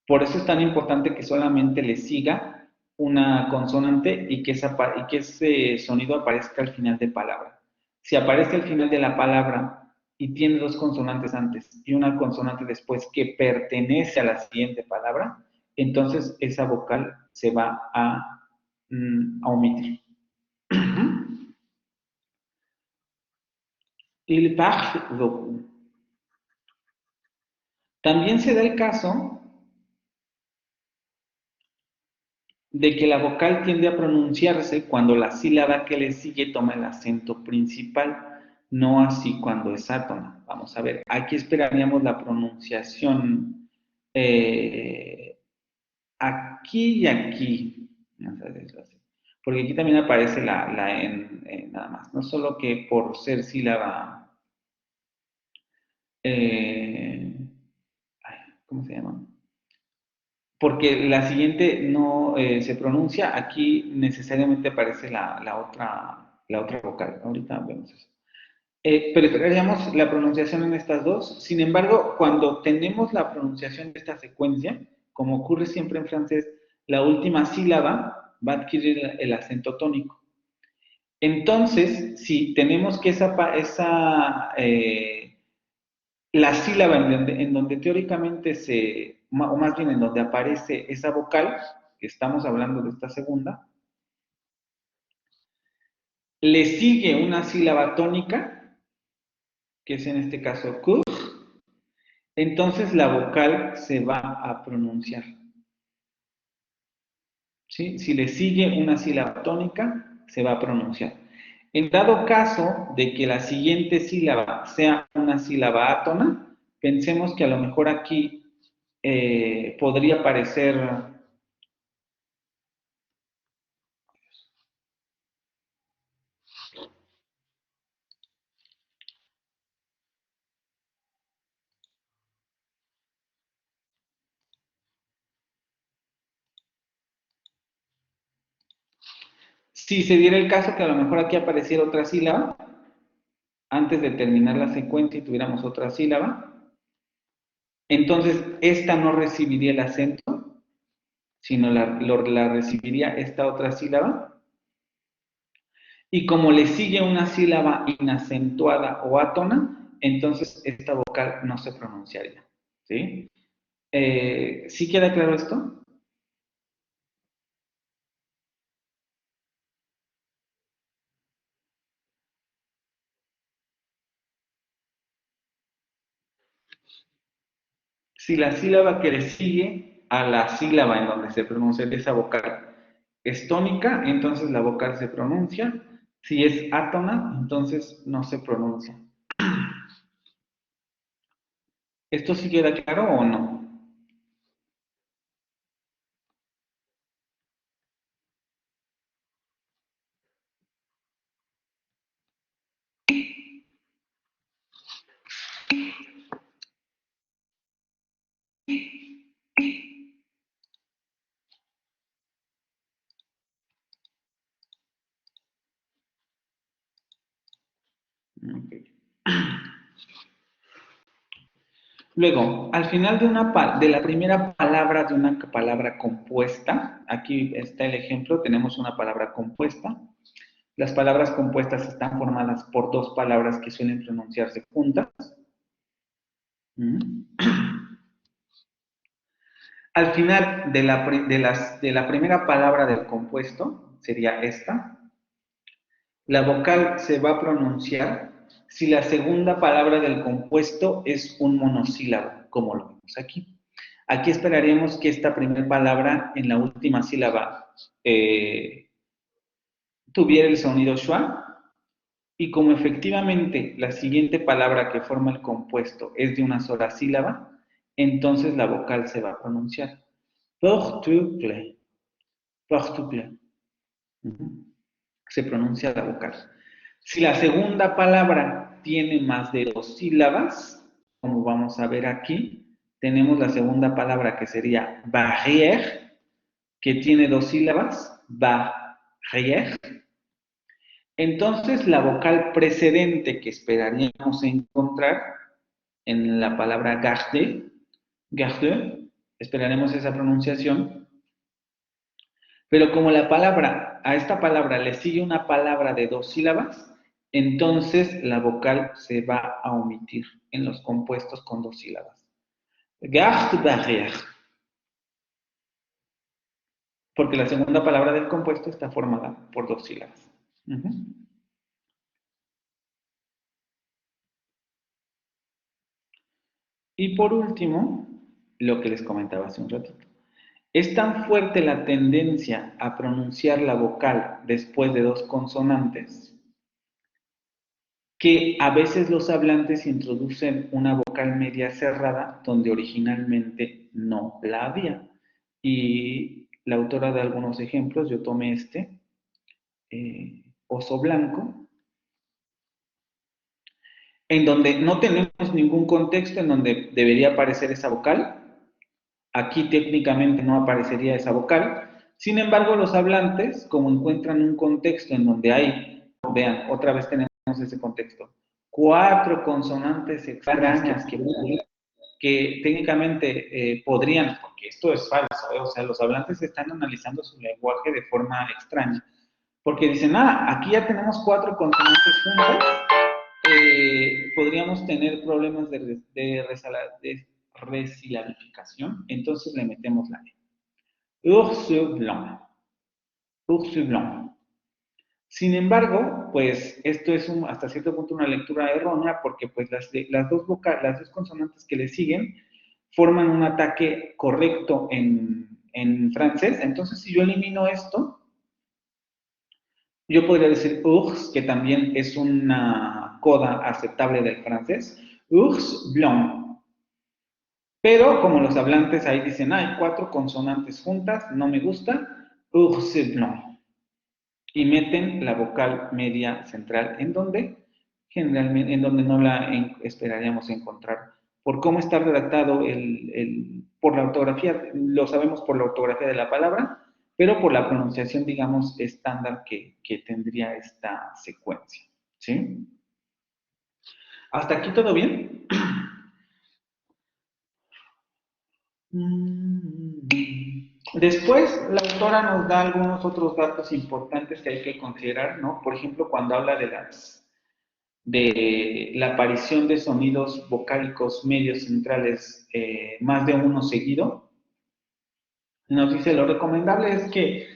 Por eso es tan importante que solamente le siga una consonante y que ese sonido aparezca al final de palabra. Si aparece al final de la palabra y tiene dos consonantes antes y una consonante después que pertenece a la siguiente palabra, entonces esa vocal se va a omitir. Il parle beaucoup. También se da el caso de que la vocal tiende a pronunciarse cuando la sílaba que le sigue toma el acento principal, no así cuando es átona. Vamos a ver, aquí esperaríamos la pronunciación aquí y aquí. Vamos a decirlo así. Porque aquí también aparece la nada más, no solo que por ser sílaba, ¿cómo se llama? Porque la siguiente no se pronuncia, aquí necesariamente aparece la otra vocal. Ahorita vemos eso. Pero esperaríamos la pronunciación en estas dos. Sin embargo, cuando tenemos la pronunciación de esta secuencia, como ocurre siempre en francés, la última sílaba va a adquirir el acento tónico. Entonces, si tenemos que la sílaba en donde teóricamente o más bien en donde aparece esa vocal, que estamos hablando de esta segunda, le sigue una sílaba tónica, que es en este caso cour, entonces la vocal se va a pronunciar. ¿Sí? Si le sigue una sílaba tónica, se va a pronunciar. En dado caso de que la siguiente sílaba sea una sílaba átona, pensemos que a lo mejor aquí podría aparecer. Si se diera el caso que a lo mejor aquí apareciera otra sílaba, antes de terminar la secuencia y tuviéramos otra sílaba, entonces esta no recibiría el acento, sino la recibiría esta otra sílaba. Y como le sigue una sílaba inacentuada o átona, entonces esta vocal no se pronunciaría. ¿Sí? ¿Sí queda claro esto? Si la sílaba que le sigue a la sílaba en donde se pronuncia esa vocal es tónica, entonces la vocal se pronuncia. Si es átona, entonces no se pronuncia. ¿Esto sí queda claro o no? Okay. Luego, al final de la primera palabra de una palabra compuesta, aquí está el ejemplo, tenemos una palabra compuesta. Las palabras compuestas están formadas por dos palabras que suelen pronunciarse juntas. Al final de la primera palabra del compuesto, sería esta, la vocal se va a pronunciar si la segunda palabra del compuesto es un monosílabo, como lo vemos aquí. Aquí esperaríamos que esta primera palabra en la última sílaba tuviera el sonido schwa, y como efectivamente la siguiente palabra que forma el compuesto es de una sola sílaba, entonces la vocal se va a pronunciar. Portuple. Portuple. Se pronuncia la vocal. Si la segunda palabra tiene más de dos sílabas, como vamos a ver aquí, tenemos la segunda palabra que sería barrière, que tiene dos sílabas, barrière. Entonces la vocal precedente que esperaríamos encontrar en la palabra garde, esperaremos esa pronunciación, pero como a esta palabra le sigue una palabra de dos sílabas, entonces la vocal se va a omitir en los compuestos con dos sílabas. Garde barrière. Porque la segunda palabra del compuesto está formada por dos sílabas. Y por último, lo que les comentaba hace un ratito. Es tan fuerte la tendencia a pronunciar la vocal después de dos consonantes que a veces los hablantes introducen una vocal media cerrada donde originalmente no la había. Y la autora da algunos ejemplos, yo tomé oso blanco, en donde no tenemos ningún contexto en donde debería aparecer esa vocal. Aquí técnicamente no aparecería esa vocal. Sin embargo, los hablantes, como encuentran un contexto en donde hay, vean, otra vez tenemos ese contexto, 4 consonantes extrañas que técnicamente podrían, porque esto es falso, o sea, los hablantes están analizando su lenguaje de forma extraña, porque dicen, aquí ya tenemos 4 consonantes juntas, podríamos tener problemas de resilabificación, entonces le metemos la E. Ours blanc. Ours blanc. Sin embargo, pues esto es hasta cierto punto una lectura errónea porque pues las dos consonantes que le siguen forman un ataque correcto en francés. Entonces, si yo elimino esto, yo podría decir ours, que también es una coda aceptable del francés. Ours blanc. Pero como los hablantes ahí dicen, hay 4 consonantes juntas, no me gusta, ours blanc. Y meten la vocal media central, en donde generalmente, en donde no la esperaríamos encontrar. Por cómo está redactado por la ortografía, lo sabemos por la ortografía de la palabra, pero por la pronunciación, digamos, estándar que tendría esta secuencia. ¿Sí? ¿Hasta aquí todo bien? Después, la autora nos da algunos otros datos importantes que hay que considerar, ¿no? Por ejemplo, cuando habla de la aparición de sonidos vocálicos medios centrales, más de uno seguido, nos dice, lo recomendable es que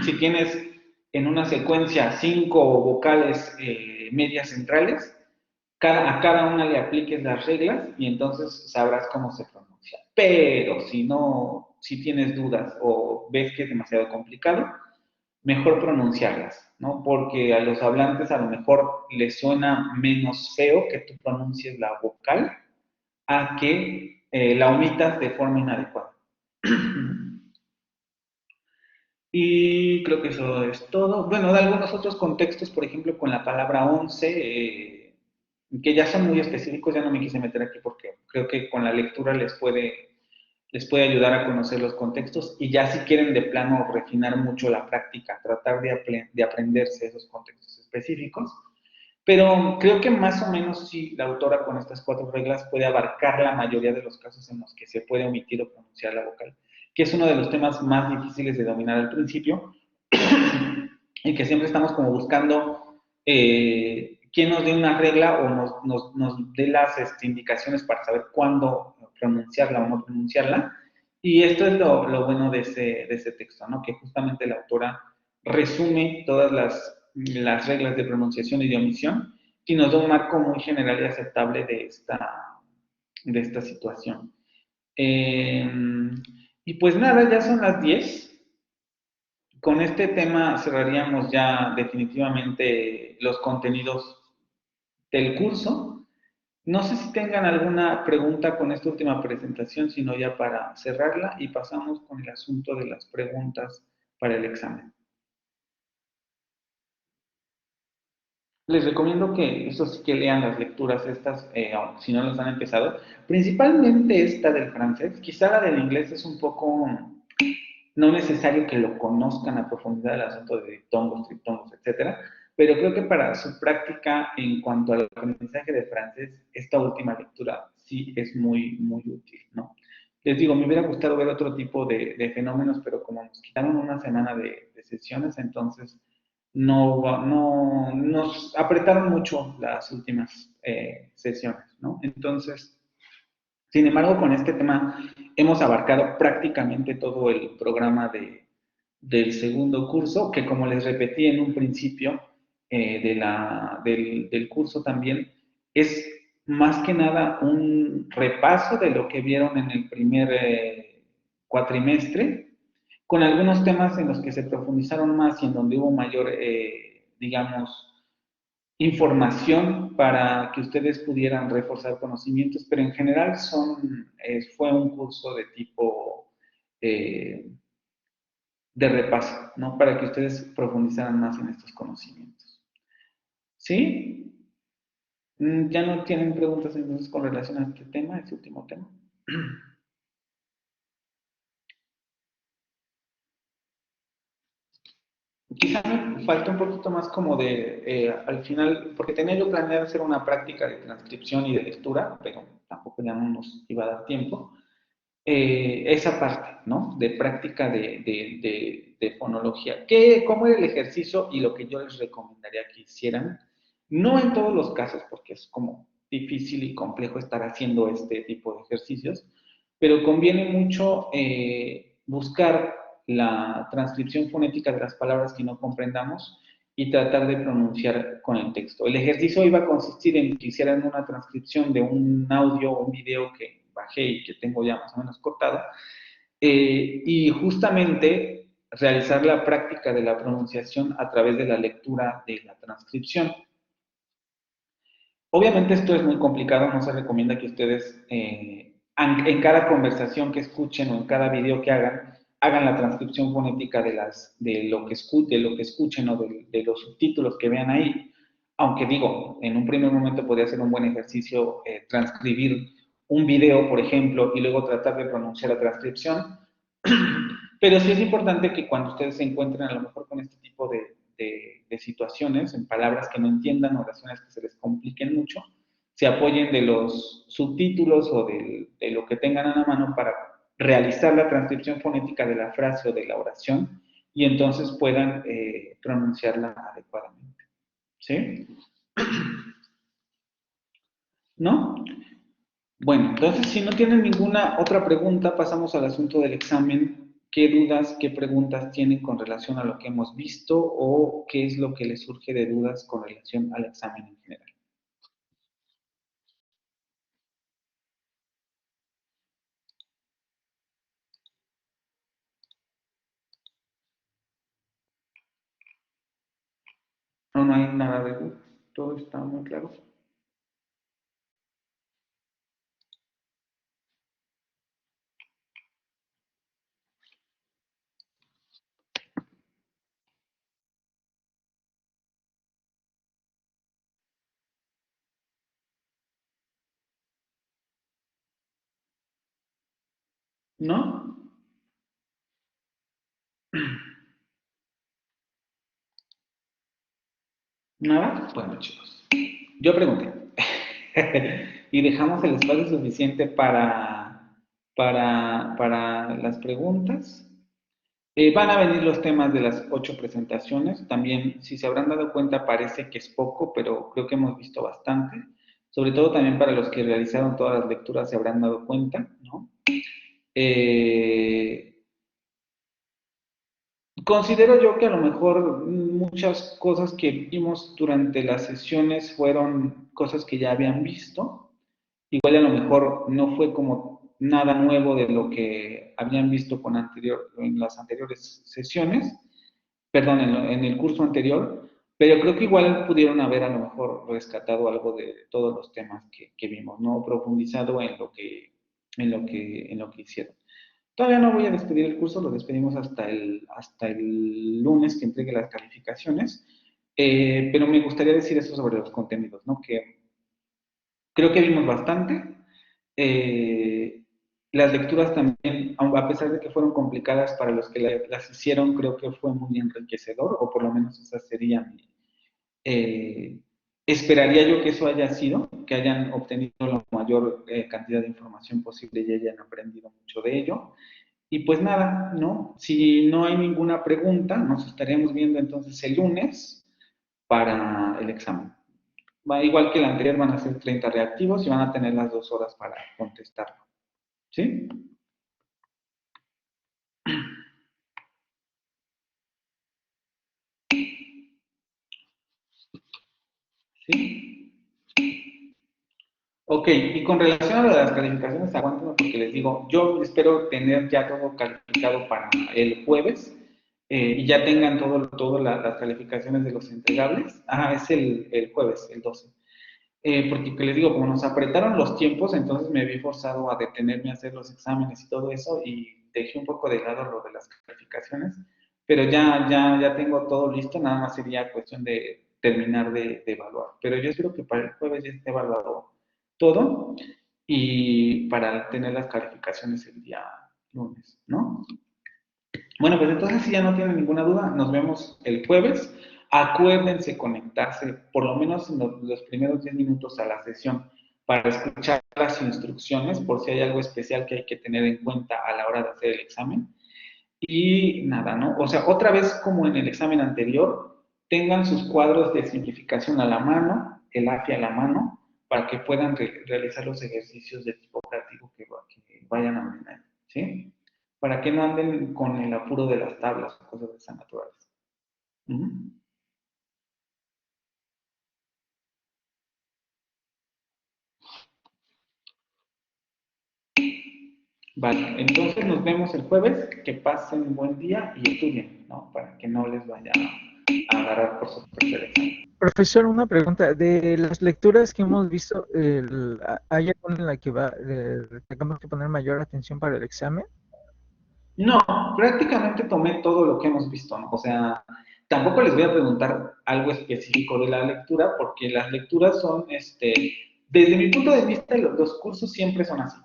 si tienes en una secuencia 5 vocales medias centrales, a cada una le apliques las reglas y entonces sabrás cómo se pronuncia. Pero si tienes dudas o ves que es demasiado complicado, mejor pronunciarlas, ¿no? Porque a los hablantes a lo mejor les suena menos feo que tú pronuncies la vocal a que la omitas de forma inadecuada. Y creo que eso es todo. Bueno, de algunos otros contextos, por ejemplo, con la palabra 11, que ya son muy específicos, ya no me quise meter aquí porque creo que con la lectura les puede ayudar a conocer los contextos y ya si quieren de plano refinar mucho la práctica, tratar de aprenderse esos contextos específicos. Pero creo que más o menos sí, la autora con estas 4 reglas puede abarcar la mayoría de los casos en los que se puede omitir o pronunciar la vocal, que es uno de los temas más difíciles de dominar al principio y que siempre estamos como buscando quién nos dé una regla o nos dé las indicaciones para saber cuándo pronunciarla o no pronunciarla. Y esto es lo bueno de ese texto, ¿no? Que justamente la autora resume todas las reglas de pronunciación y de omisión y nos da un marco muy general y aceptable de esta situación. Y pues nada, ya son las 10. Con este tema cerraríamos ya definitivamente los contenidos del curso. No sé si tengan alguna pregunta con esta última presentación, sino ya para cerrarla y pasamos con el asunto de las preguntas para el examen. Les recomiendo que eso sí que lean las lecturas estas, si no las han empezado, principalmente esta del francés. Quizá la del inglés es un poco no necesario que lo conozcan a profundidad el asunto de diptongos, triptongos, etcétera, pero creo que para su práctica en cuanto al aprendizaje de francés, esta última lectura sí es muy, muy útil, ¿no? Les digo, me hubiera gustado ver otro tipo de fenómenos, pero como nos quitaron una semana de sesiones, entonces no nos apretaron mucho las últimas sesiones, ¿no? Entonces, sin embargo, con este tema hemos abarcado prácticamente todo el programa del segundo curso, que como les repetí en un principio del curso también, es más que nada un repaso de lo que vieron en el primer cuatrimestre, con algunos temas en los que se profundizaron más y en donde hubo mayor, digamos, información para que ustedes pudieran reforzar conocimientos, pero en general fue un curso de tipo de repaso, ¿no? Para que ustedes profundizaran más en estos conocimientos. ¿Sí? ¿Ya no tienen preguntas entonces con relación a este tema, este último tema? Quizá me falta un poquito más como al final, porque tenía yo planeado hacer una práctica de transcripción y de lectura, pero tampoco ya no nos iba a dar tiempo. Esa parte, ¿no? De práctica de fonología. ¿Cómo era el ejercicio y lo que yo les recomendaría que hicieran? No en todos los casos, porque es como difícil y complejo estar haciendo este tipo de ejercicios, pero conviene mucho buscar la transcripción fonética de las palabras que no comprendamos y tratar de pronunciar con el texto. El ejercicio iba a consistir en que hicieran una transcripción de un audio o un video que bajé y que tengo ya más o menos cortado, y justamente realizar la práctica de la pronunciación a través de la lectura de la transcripción. Obviamente esto es muy complicado, no se recomienda que ustedes en cada conversación que escuchen o en cada video que hagan la transcripción fonética de lo que escuchen o de los subtítulos que vean ahí. Aunque digo, en un primer momento podría ser un buen ejercicio transcribir un video, por ejemplo, y luego tratar de pronunciar la transcripción. Pero sí es importante que cuando ustedes se encuentren a lo mejor con este tipo de situaciones, en palabras que no entiendan, oraciones que se les compliquen mucho, se apoyen de los subtítulos o de lo que tengan a la mano para realizar la transcripción fonética de la frase o de la oración y entonces puedan pronunciarla adecuadamente. ¿Sí? ¿No? Bueno, entonces si no tienen ninguna otra pregunta, pasamos al asunto del examen. ¿Qué dudas, qué preguntas tienen con relación a lo que hemos visto o qué es lo que les surge de dudas con relación al examen en general? No hay nada de duda. Todo está muy claro. ¿No? ¿Nada? Bueno, chicos. Yo pregunté. Y dejamos el espacio suficiente para las preguntas. Van a venir los temas de las 8 presentaciones. También, si se habrán dado cuenta, parece que es poco, pero creo que hemos visto bastante. Sobre todo también para los que realizaron todas las lecturas se habrán dado cuenta, ¿no? Considero yo que a lo mejor muchas cosas que vimos durante las sesiones fueron cosas que ya habían visto. Igual a lo mejor no fue como nada nuevo de lo que habían visto en las anteriores sesiones, perdón, en el curso anterior, pero creo que igual pudieron haber a lo mejor rescatado algo de todos los temas que vimos, ¿no? Profundizado en lo que hicieron. Todavía no voy a despedir el curso, lo despedimos hasta el lunes que entregue las calificaciones, pero me gustaría decir eso sobre los contenidos, ¿no? Que creo que vimos bastante. Eh, las lecturas también, a pesar de que fueron complicadas para los que las hicieron, creo que fue muy enriquecedor, o por lo menos esa sería esperaría yo que eso haya sido, que hayan obtenido la mayor cantidad de información posible y hayan aprendido mucho de ello. Y pues nada, ¿no? Si no hay ninguna pregunta, nos estaremos viendo entonces el lunes para el examen. Igual que el anterior, van a ser 30 reactivos y van a tener las 2 horas para contestarlo. ¿Sí? ¿Sí? Ok, y con relación a lo de las calificaciones, aguántenme porque les digo, yo espero tener ya todo calificado para el jueves y ya tengan todas las calificaciones de los entregables. Es el jueves, el 12. Porque les digo, como nos apretaron los tiempos, entonces me vi forzado a detenerme a hacer los exámenes y todo eso y dejé un poco de lado lo de las calificaciones, pero ya tengo todo listo, nada más sería cuestión de terminar de evaluar. Pero yo espero que para el jueves ya esté evaluado todo y para tener las calificaciones el día lunes, ¿no? Bueno, pues entonces si ya no tienen ninguna duda, nos vemos el jueves. Acuérdense conectarse por lo menos en los primeros 10 minutos a la sesión para escuchar las instrucciones por si hay algo especial que hay que tener en cuenta a la hora de hacer el examen. Y nada, ¿no? O sea, otra vez como en el examen anterior, tengan sus cuadros de simplificación a la mano, el AFI a la mano, para que puedan realizar los ejercicios de tipo práctico que vayan a tener, ¿sí? Para que no anden con el apuro de las tablas o cosas de esa naturaleza. Vale, entonces nos vemos el jueves, que pasen un buen día y estudien, ¿no? Para que no les vaya a agarrar por sorpresa el examen. Profesor, una pregunta. De las lecturas que hemos visto, ¿hay alguna en la que tengamos que poner mayor atención para el examen? No, prácticamente tomé todo lo que hemos visto, ¿no? O sea, tampoco les voy a preguntar algo específico de la lectura, porque las lecturas son, desde mi punto de vista, los cursos siempre son así.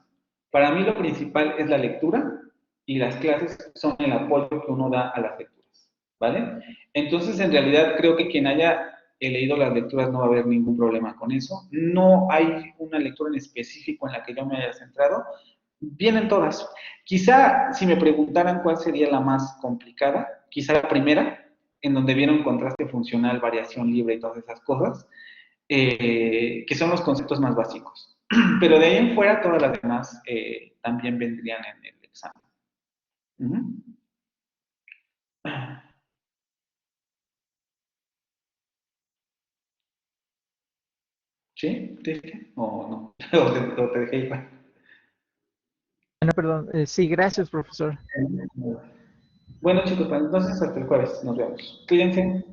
Para mí lo principal es la lectura y las clases son el apoyo que uno da a las lecturas, ¿vale? Entonces, en realidad, creo que quien haya leído las lecturas no va a haber ningún problema con eso. No hay una lectura en específico en la que yo me haya centrado. Vienen todas. Quizá si me preguntaran cuál sería la más complicada, quizá la primera, en donde vieron contraste funcional, variación libre y todas esas cosas, que son los conceptos más básicos. Pero de ahí en fuera, todas las demás también vendrían en el examen. ¿Sí? ¿Te dije? ¿O no? ¿O te dejé igual? No, perdón. Sí, gracias, profesor. Bueno, chicos, pues entonces hasta el jueves. Nos vemos. Cuídense.